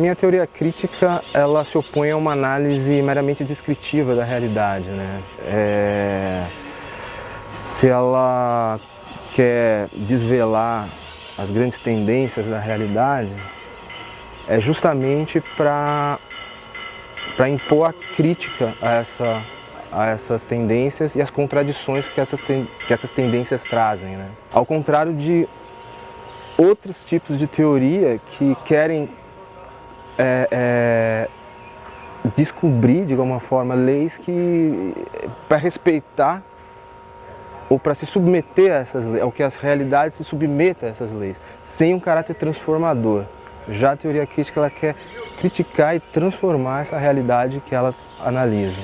mim a teoria crítica ela se opõe a uma análise meramente descritiva da realidade, né? Se ela quer desvelar as grandes tendências da realidade, é justamente para impor a crítica a essas tendências e as contradições que essas tendências trazem, né? Ao contrário de outros tipos de teoria que querem descobrir, de alguma forma, leis que para respeitar ou para se submeter a essas leis, ou que as realidades se submetam a essas leis, sem um caráter transformador. Já a teoria crítica ela quer criticar e transformar essa realidade que ela analisa.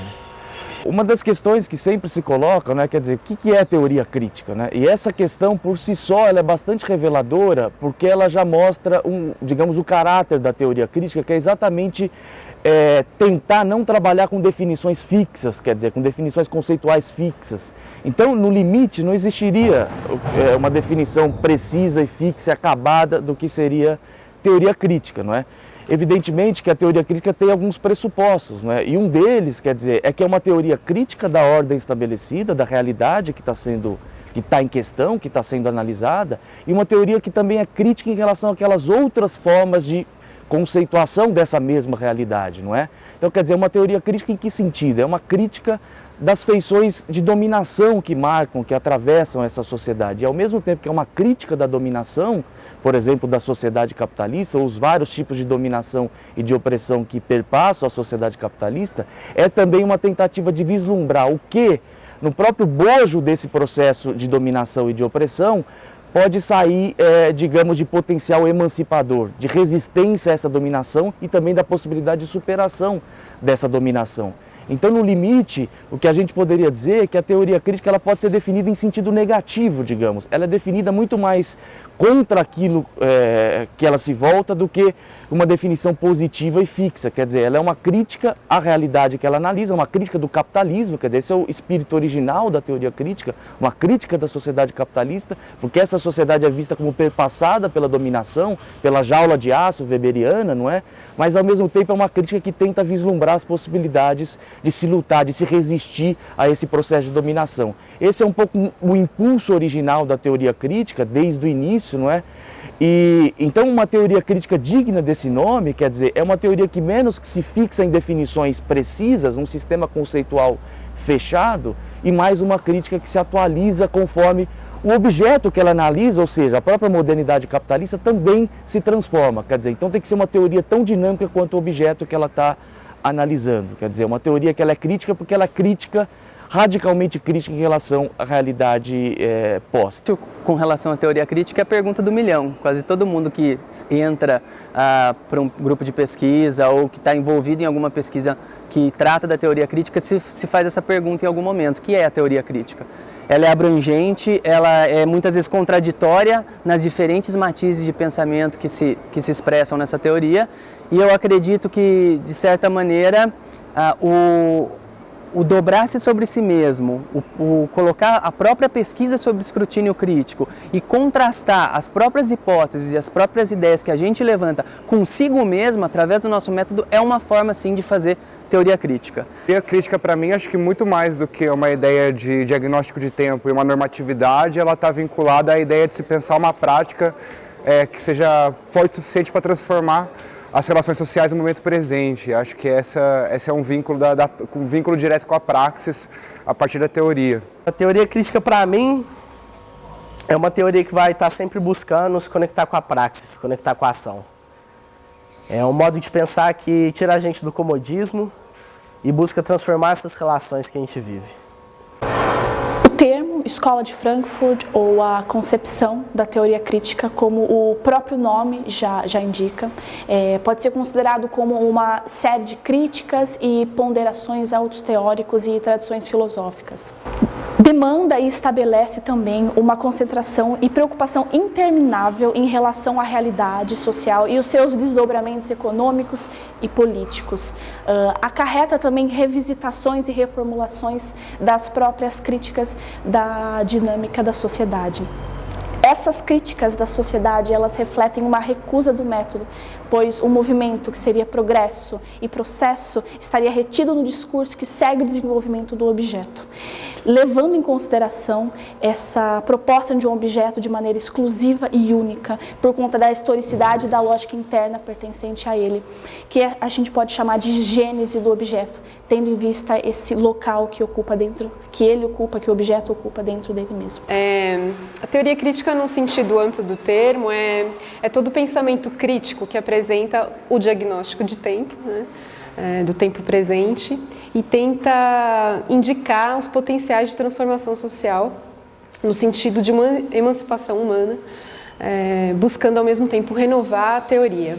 Uma das questões que sempre se coloca, né, quer dizer, o que é a teoria crítica, né? E essa questão por si só ela é bastante reveladora, porque ela já mostra digamos, o caráter da teoria crítica, que é exatamente tentar não trabalhar com definições fixas, quer dizer, com definições conceituais fixas. Então, no limite, não existiria uma definição precisa e fixa e acabada do que seria teoria crítica, não é? Evidentemente que a teoria crítica tem alguns pressupostos, não é? E um deles, quer dizer, é que é uma teoria crítica da ordem estabelecida, da realidade que está em questão, que está sendo analisada, e uma teoria que também é crítica em relação àquelas outras formas de conceituação dessa mesma realidade, não é? Então, quer dizer, uma teoria crítica em que sentido? É uma crítica das feições de dominação que marcam, que atravessam essa sociedade. E ao mesmo tempo que é uma crítica da dominação, por exemplo, da sociedade capitalista, ou os vários tipos de dominação e de opressão que perpassam a sociedade capitalista, é também uma tentativa de vislumbrar o que, no próprio bojo desse processo de dominação e de opressão, pode sair, digamos, de potencial emancipador, de resistência a essa dominação e também da possibilidade de superação dessa dominação. Então, no limite, o que a gente poderia dizer é que a teoria crítica ela pode ser definida em sentido negativo, digamos. Ela é definida muito mais contra aquilo que ela se volta do que uma definição positiva e fixa. Quer dizer, ela é uma crítica à realidade que ela analisa, uma crítica do capitalismo, quer dizer, esse é o espírito original da teoria crítica, uma crítica da sociedade capitalista, porque essa sociedade é vista como perpassada pela dominação, pela jaula de aço weberiana, não é? Mas, ao mesmo tempo, é uma crítica que tenta vislumbrar as possibilidades de se lutar, de se resistir a esse processo de dominação. Esse é um pouco o impulso original da teoria crítica, desde o início, não é? E então uma teoria crítica digna desse nome, quer dizer, é uma teoria que menos que se fixa em definições precisas, num sistema conceitual fechado, e mais uma crítica que se atualiza conforme o objeto que ela analisa, ou seja, a própria modernidade capitalista também se transforma, quer dizer, então tem que ser uma teoria tão dinâmica quanto o objeto que ela está analisando, quer dizer, uma teoria que ela é crítica porque ela é crítica, radicalmente crítica em relação à realidade posta. Com relação à teoria crítica, é a pergunta do milhão. Quase todo mundo que entra para um grupo de pesquisa ou que está envolvido em alguma pesquisa que trata da teoria crítica se faz essa pergunta em algum momento. O que é a teoria crítica? Ela é abrangente, ela é muitas vezes contraditória nas diferentes matizes de pensamento que se expressam nessa teoria, e eu acredito que, de certa maneira, o dobrar-se sobre si mesmo, o colocar a própria pesquisa sobre escrutínio crítico e contrastar as próprias hipóteses e as próprias ideias que a gente levanta consigo mesmo, através do nosso método, é uma forma, sim, de fazer teoria crítica. Teoria crítica, para mim, acho que muito mais do que uma ideia de diagnóstico de tempo e uma normatividade, ela está vinculada à ideia de se pensar uma prática que seja forte o suficiente para transformar as relações sociais no momento presente. Acho que esse é um vínculo, um vínculo direto com a praxis a partir da teoria. A teoria crítica, para mim, é uma teoria que vai estar sempre buscando se conectar com a praxis, se conectar com a ação. É um modo de pensar que tira a gente do comodismo e busca transformar essas relações que a gente vive. O termo Escola de Frankfurt, ou a concepção da teoria crítica, como o próprio nome já indica, pode ser considerado como uma série de críticas e ponderações a outros teóricos e tradições filosóficas. Demanda e estabelece também uma concentração e preocupação interminável em relação à realidade social e os seus desdobramentos econômicos e políticos. Acarreta também revisitações e reformulações das próprias críticas da dinâmica da sociedade. Essas críticas da sociedade, elas refletem uma recusa do método, pois o movimento, que seria progresso e processo, estaria retido no discurso que segue o desenvolvimento do objeto, levando em consideração essa proposta de um objeto de maneira exclusiva e única, por conta da historicidade e da lógica interna pertencente a ele, que a gente pode chamar de gênese do objeto, tendo em vista esse local que ocupa dentro, que ele ocupa, que o objeto ocupa dentro dele mesmo. A teoria crítica, num sentido amplo do termo, é todo pensamento crítico que apresenta o diagnóstico de tempo, né? Do tempo presente, e tenta indicar os potenciais de transformação social no sentido de uma emancipação humana, buscando ao mesmo tempo renovar a teoria.